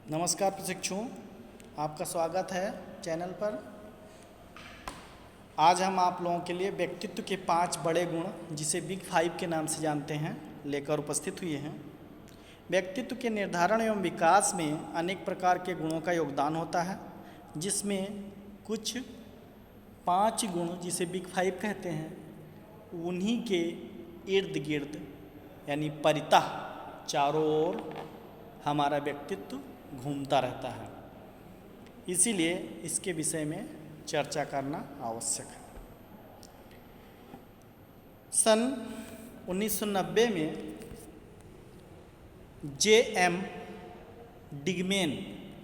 नमस्कार प्रशिक्षुओं, आपका स्वागत है चैनल पर। आज हम आप लोगों के लिए व्यक्तित्व के 5 बड़े गुण, जिसे बिग 5 के नाम से जानते हैं, लेकर उपस्थित हुए हैं। व्यक्तित्व के निर्धारण एवं विकास में अनेक प्रकार के गुणों का योगदान होता है, जिसमें कुछ 5 गुण, जिसे बिग 5 कहते हैं, उन्हीं के इर्द गिर्द यानी परितः चारों ओर हमारा व्यक्तित्व घूमता रहता है। इसीलिए इसके विषय में चर्चा करना आवश्यक है। सन 1990 में J.M. डिगमेन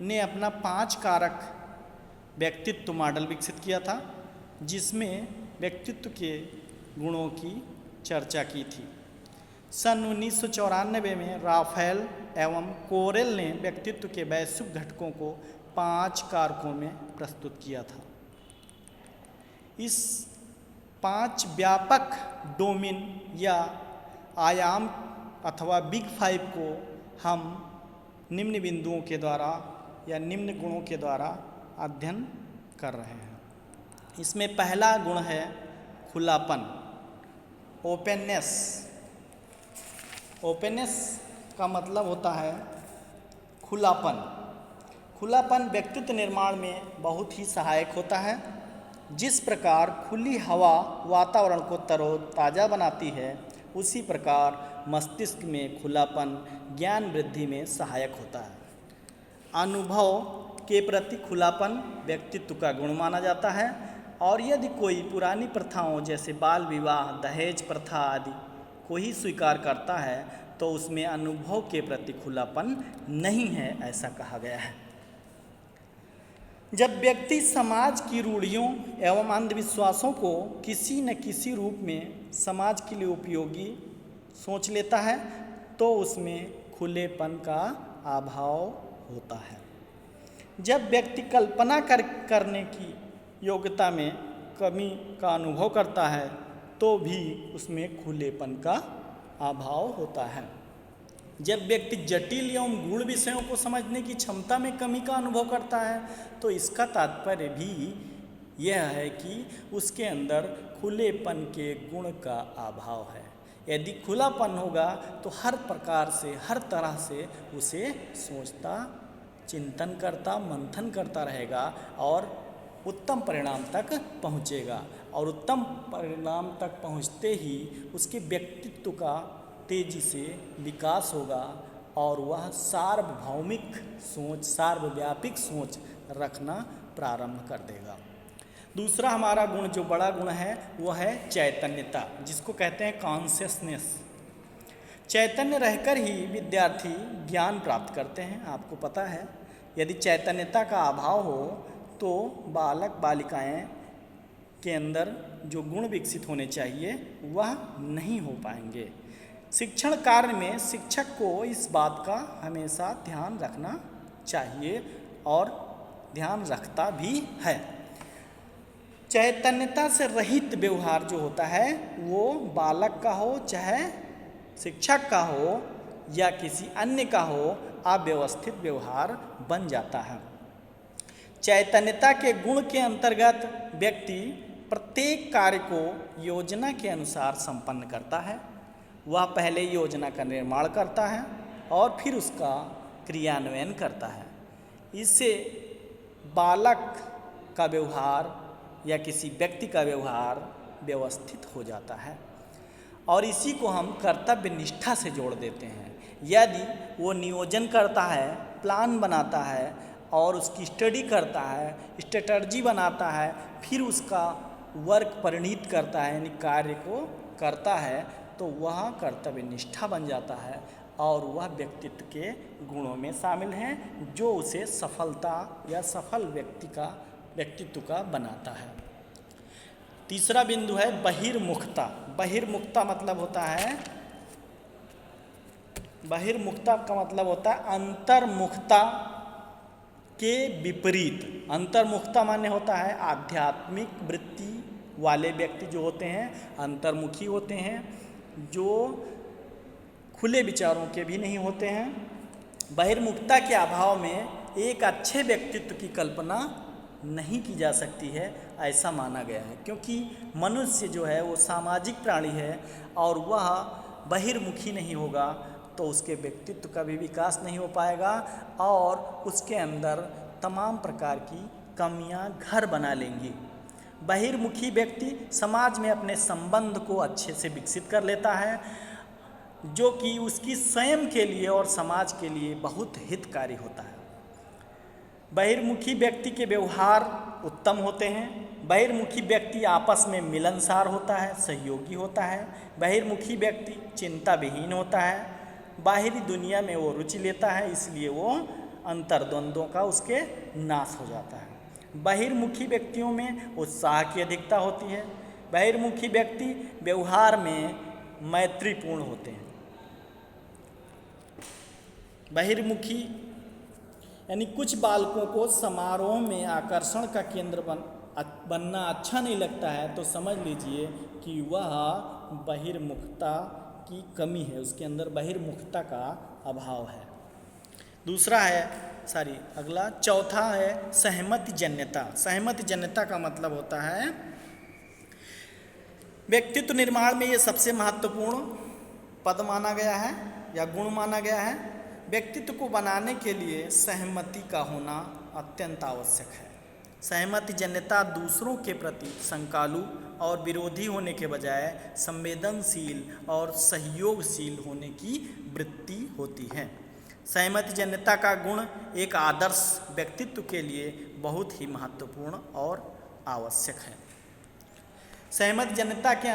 ने अपना 5 कारक व्यक्तित्व मॉडल विकसित किया था, जिसमें व्यक्तित्व के गुणों की चर्चा की थी। सन 1994 में राफेल एवं कोरेल ने व्यक्तित्व के वैश्विक घटकों को 5 कारकों में प्रस्तुत किया था। इस 5 व्यापक डोमेन या आयाम अथवा बिग 5 को हम निम्न बिंदुओं के द्वारा या निम्न गुणों के द्वारा अध्ययन कर रहे हैं। इसमें पहला गुण है खुलापन, ओपननेस। ओपननेस का मतलब होता है खुलापन। खुलापन व्यक्तित्व निर्माण में बहुत ही सहायक होता है। जिस प्रकार खुली हवा वातावरण को तरोताज़ा बनाती है, उसी प्रकार मस्तिष्क में खुलापन ज्ञान वृद्धि में सहायक होता है। अनुभव के प्रति खुलापन व्यक्तित्व का गुण माना जाता है, और यदि कोई पुरानी प्रथाओं जैसे बाल विवाह, दहेज प्रथा आदि को ही स्वीकार करता है, तो उसमें अनुभव के प्रति खुलापन नहीं है, ऐसा कहा गया है। जब व्यक्ति समाज की रूढ़ियों एवं अंधविश्वासों को किसी न किसी रूप में समाज के लिए उपयोगी सोच लेता है, तो उसमें खुलेपन का अभाव होता है। जब व्यक्ति कल्पना करने की योग्यता में कमी का अनुभव करता है, तो भी उसमें खुलेपन का अभाव होता है। जब व्यक्ति जटिल एवं गूढ़ विषयों को समझने की क्षमता में कमी का अनुभव करता है, तो इसका तात्पर्य भी यह है कि उसके अंदर खुलेपन के गुण का अभाव है। यदि खुलापन होगा तो हर प्रकार से, हर तरह से उसे सोचता, चिंतन करता, मंथन करता रहेगा और उत्तम परिणाम तक पहुँचेगा। और उत्तम परिणाम तक पहुँचते ही उसके व्यक्तित्व का तेजी से विकास होगा और वह सार्वभौमिक सोच, सार्वव्यापिक सोच रखना प्रारंभ कर देगा। दूसरा हमारा गुण, जो बड़ा गुण है, वह है चैतन्यता, जिसको कहते हैं कॉन्शियसनेस। चैतन्य रहकर ही विद्यार्थी ज्ञान प्राप्त करते हैं। आपको पता है, यदि चैतन्यता का अभाव हो तो बालक बालिकाएं के अंदर जो गुण विकसित होने चाहिए वह नहीं हो पाएंगे। शिक्षण कार्य में शिक्षक को इस बात का हमेशा ध्यान रखना चाहिए और ध्यान रखता भी है। चैतन्यता से रहित व्यवहार जो होता है, वो बालक का हो, चाहे शिक्षक का हो या किसी अन्य का हो, अव्यवस्थित व्यवहार बन जाता है। चैतन्यता के गुण के अंतर्गत व्यक्ति प्रत्येक कार्य को योजना के अनुसार संपन्न करता है। वह पहले योजना का निर्माण करता है और फिर उसका क्रियान्वयन करता है। इससे बालक का व्यवहार या किसी व्यक्ति का व्यवहार व्यवस्थित हो जाता है, और इसी को हम कर्तव्य निष्ठा से जोड़ देते हैं। यदि वो नियोजन करता है, प्लान बनाता है और उसकी स्टडी करता है, स्ट्रेटजी बनाता है, फिर उसका वर्क परिणीत करता है, यानी कार्य को करता है, तो वह कर्तव्य निष्ठा बन जाता है और वह व्यक्तित्व के गुणों में शामिल है, जो उसे सफलता या सफल व्यक्तित्व का बनाता है। तीसरा बिंदु है बहिर्मुखता। बहिर्मुखता मतलब होता है, बहिर्मुखता का मतलब होता है अंतर्मुखता के विपरीत। अंतर्मुखता माने होता है आध्यात्मिक वृत्ति वाले व्यक्ति जो होते हैं अंतर्मुखी होते हैं, जो खुले विचारों के भी नहीं होते हैं बहिर्मुखता के अभाव में एक अच्छे व्यक्तित्व की कल्पना नहीं की जा सकती है, ऐसा माना गया है। क्योंकि मनुष्य जो है वो सामाजिक प्राणी है और वह बहिर्मुखी नहीं होगा तो उसके व्यक्तित्व का भी विकास नहीं हो पाएगा और उसके अंदर तमाम प्रकार की कमियां घर बना लेंगी। बहिर्मुखी व्यक्ति समाज में अपने संबंध को अच्छे से विकसित कर लेता है, जो कि उसकी स्वयं के लिए और समाज के लिए बहुत हितकारी होता है। बहिर्मुखी व्यक्ति के व्यवहार उत्तम होते हैं। बहिर्मुखी व्यक्ति आपस में मिलनसार होता है, सहयोगी होता है। बहिर्मुखी व्यक्ति चिंता विहीन होता है। बाहरी दुनिया में वो रुचि लेता है, इसलिए वो अंतर्द्वंद्वों का उसके नाश हो जाता है। बहिर्मुखी व्यक्तियों में उत्साह की अधिकता होती है। बहिर्मुखी व्यक्ति व्यवहार में मैत्रीपूर्ण होते हैं। बहिर्मुखी यानी कुछ बालकों को समारोह में आकर्षण का केंद्र बनना अच्छा नहीं लगता है, तो समझ लीजिए कि वह बहिर्मुखता की कमी है, उसके अंदर बहिर्मुखता का अभाव है। दूसरा है अगला चौथा है सहमति जन्यता। सहमति जन्यता का मतलब होता है व्यक्तित्व निर्माण में ये सबसे महत्वपूर्ण पद माना गया है या गुण माना गया है। व्यक्तित्व को बनाने के लिए सहमति का होना अत्यंत आवश्यक है। सहमति जन्यता दूसरों के प्रति संकालु और विरोधी होने के बजाय संवेदनशील और सहयोगशील होने की वृत्ति होती है। सहमति जन्यता का गुण एक आदर्श व्यक्तित्व के लिए बहुत ही महत्वपूर्ण और आवश्यक है। सहमति जन्यता के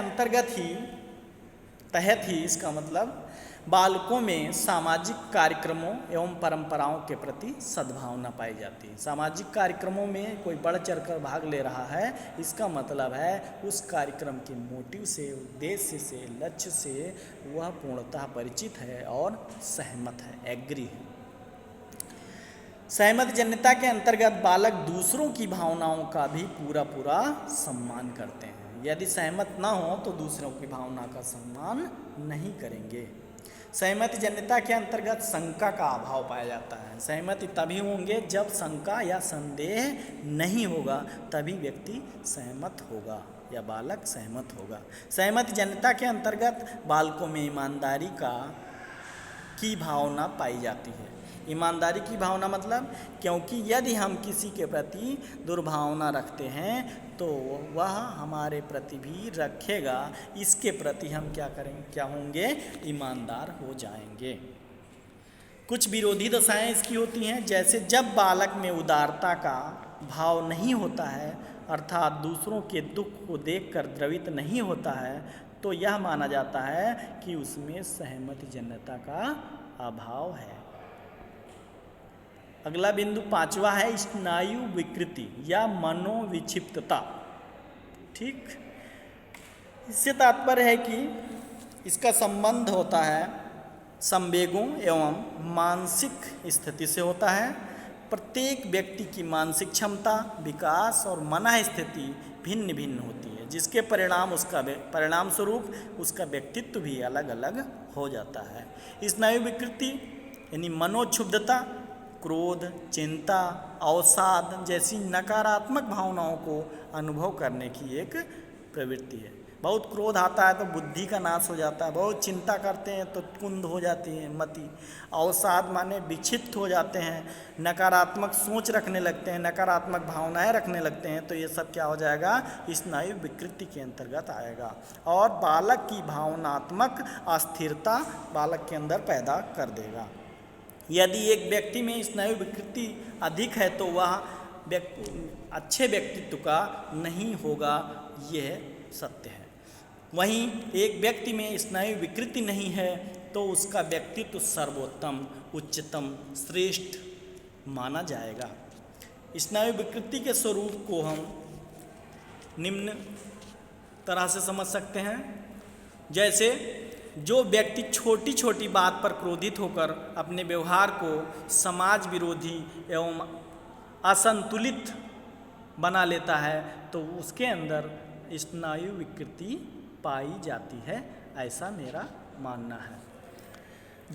तहत ही इसका मतलब बालकों में सामाजिक कार्यक्रमों एवं परंपराओं के प्रति सद्भावना पाई जाती है। सामाजिक कार्यक्रमों में कोई बढ़ चढ़कर भाग ले रहा है, इसका मतलब है उस कार्यक्रम के मोटिव से, उद्देश्य से, लक्ष्य से वह पूर्णतः परिचित है और सहमत है, एग्री है। सहमति जन्यता के अंतर्गत बालक दूसरों की भावनाओं का भी पूरा सम्मान करते हैं। यदि सहमत ना हो तो दूसरों की भावना का सम्मान नहीं करेंगे। सहमति जन्यता के अंतर्गत शंका का अभाव पाया जाता है। सहमति तभी होंगे जब शंका या संदेह नहीं होगा, तभी व्यक्ति सहमत होगा या बालक सहमत होगा। सहमति जन्यता के अंतर्गत बालकों में ईमानदारी की भावना पाई जाती है। ईमानदारी की भावना मतलब क्योंकि यदि हम किसी के प्रति दुर्भावना रखते हैं तो वह हमारे प्रति भी रखेगा, इसके प्रति हम क्या होंगे, ईमानदार हो जाएंगे। कुछ विरोधी दशाएं इसकी होती हैं, जैसे जब बालक में उदारता का भाव नहीं होता है, अर्थात दूसरों के दुख को देखकर द्रवित नहीं होता है, तो यह माना जाता है कि उसमें सहमति जन्यता का अभाव है। अगला बिंदु पांचवा है स्नायु विकृति या मनोविक्षिप्तता। ठीक, इससे तात्पर्य है कि इसका संबंध होता है संवेगों एवं मानसिक स्थिति से होता है। प्रत्येक व्यक्ति की मानसिक क्षमता, विकास और मन स्थिति भिन्न भिन्न होती है, जिसके परिणाम स्वरूप उसका व्यक्तित्व भी अलग अलग हो जाता है। स्नायु विकृति यानी मनोक्षुब्धता, क्रोध, चिंता, अवसाद जैसी नकारात्मक भावनाओं को अनुभव करने की एक प्रवृत्ति है। बहुत क्रोध आता है तो बुद्धि का नाश हो जाता है, बहुत चिंता करते हैं तो कुंद हो जाती है मति। अवसाद माने विक्षिप्त हो जाते हैं, नकारात्मक सोच रखने लगते हैं, नकारात्मक भावनाएं रखने लगते हैं, तो ये सब क्या हो जाएगा, स्नायु विकृति के अंतर्गत आएगा। और बालक की भावनात्मक अस्थिरता बालक के अंदर पैदा कर देगा। यदि एक व्यक्ति में स्नायु विकृति अधिक है तो वह अच्छे व्यक्तित्व का नहीं होगा, यह सत्य है। वहीं एक व्यक्ति में स्नायु विकृति नहीं है तो उसका व्यक्तित्व सर्वोत्तम, उच्चतम, श्रेष्ठ माना जाएगा। स्नायु विकृति के स्वरूप को हम निम्न तरह से समझ सकते हैं, जैसे जो व्यक्ति छोटी छोटी बात पर क्रोधित होकर अपने व्यवहार को समाज विरोधी एवं असंतुलित बना लेता है तो उसके अंदर स्नायु विकृति पाई जाती है, ऐसा मेरा मानना है।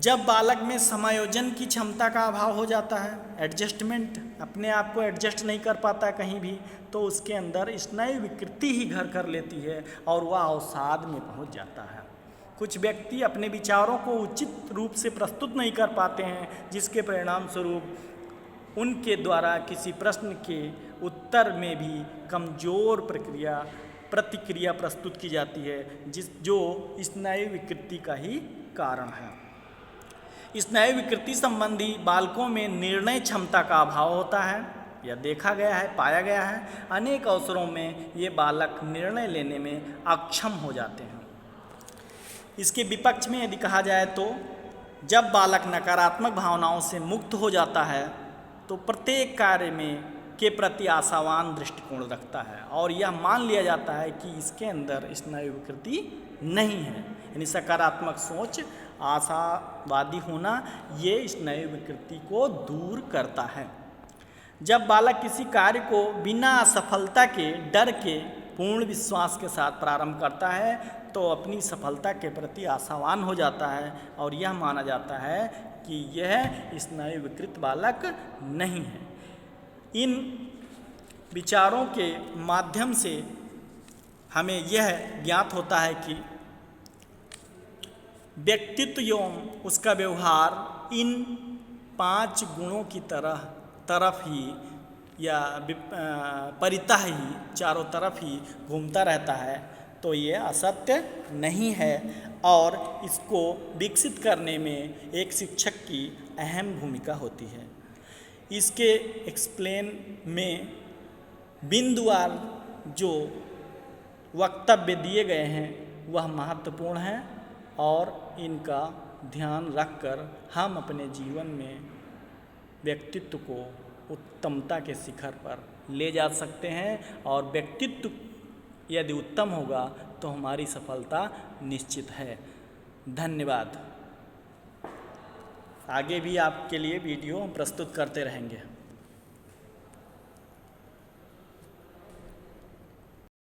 जब बालक में समायोजन की क्षमता का अभाव हो जाता है, एडजस्टमेंट, अपने आप को एडजस्ट नहीं कर पाता कहीं भी, तो उसके अंदर स्नायु विकृति ही घर कर लेती है और वह अवसाद में पहुंच जाता है। कुछ व्यक्ति अपने विचारों को उचित रूप से प्रस्तुत नहीं कर पाते हैं, जिसके परिणाम स्वरूप उनके द्वारा किसी प्रश्न के उत्तर में भी कमज़ोर प्रतिक्रिया प्रस्तुत की जाती है, जो स्नायु विकृति का ही कारण है। स्नायु विकृति संबंधी बालकों में निर्णय क्षमता का अभाव होता है। यह देखा गया है, पाया गया है। अनेक अवसरों में ये बालक निर्णय लेने में अक्षम हो जाते हैं। इसके विपक्ष में यदि कहा जाए तो जब बालक नकारात्मक भावनाओं से मुक्त हो जाता है तो प्रत्येक कार्य में के प्रति आशावान दृष्टिकोण रखता है और यह मान लिया जाता है कि इसके अंदर स्नायु विकृति नहीं है। यानी सकारात्मक सोच, आशावादी होना, ये स्नायु विकृति को दूर करता है। जब बालक किसी कार्य को बिना असफलता के डर के पूर्ण विश्वास के साथ प्रारंभ करता है तो अपनी सफलता के प्रति आशावान हो जाता है और यह माना जाता है कि यह स्नायु विकृत बालक नहीं है। इन विचारों के माध्यम से हमें यह ज्ञात होता है कि व्यक्तित्व एवं उसका व्यवहार इन 5 गुणों की तरफ ही या परितः ही चारों तरफ ही घूमता रहता है, तो ये असत्य नहीं है और इसको विकसित करने में एक शिक्षक की अहम भूमिका होती है। इसके एक्सप्लेन में बिंदुवार जो वक्तव्य दिए गए हैं वह महत्वपूर्ण हैं और इनका ध्यान रखकर हम अपने जीवन में व्यक्तित्व को उत्तमता के शिखर पर ले जा सकते हैं और व्यक्तित्व यदि उत्तम होगा तो हमारी सफलता निश्चित है। धन्यवाद। आगे भी आपके लिए वीडियो प्रस्तुत करते रहेंगे।